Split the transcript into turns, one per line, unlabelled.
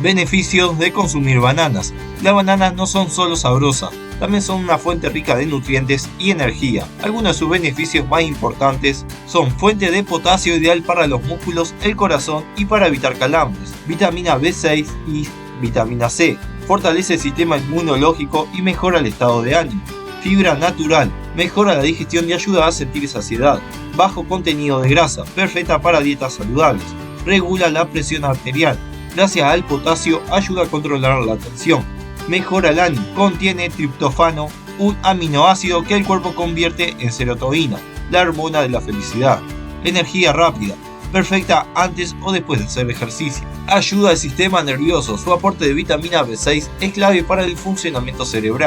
Beneficios de consumir bananas. Las bananas no son solo sabrosas, también son una fuente rica de nutrientes y energía. Algunos de sus beneficios más importantes son fuente de potasio ideal para los músculos, el corazón y para evitar calambres, vitamina B6 y vitamina C, fortalece el sistema inmunológico y mejora el estado de ánimo. Fibra natural, mejora la digestión y ayuda a sentir saciedad. Bajo contenido de grasa, perfecta para dietas saludables. Regula la presión arterial. Gracias al potasio ayuda a controlar la tensión. Mejora el ánimo. Contiene triptófano, un aminoácido que el cuerpo convierte en serotonina, la hormona de la felicidad. Energía rápida. Perfecta antes o después de hacer ejercicio. Ayuda al sistema nervioso. Su aporte de vitamina B6 es clave para el funcionamiento cerebral.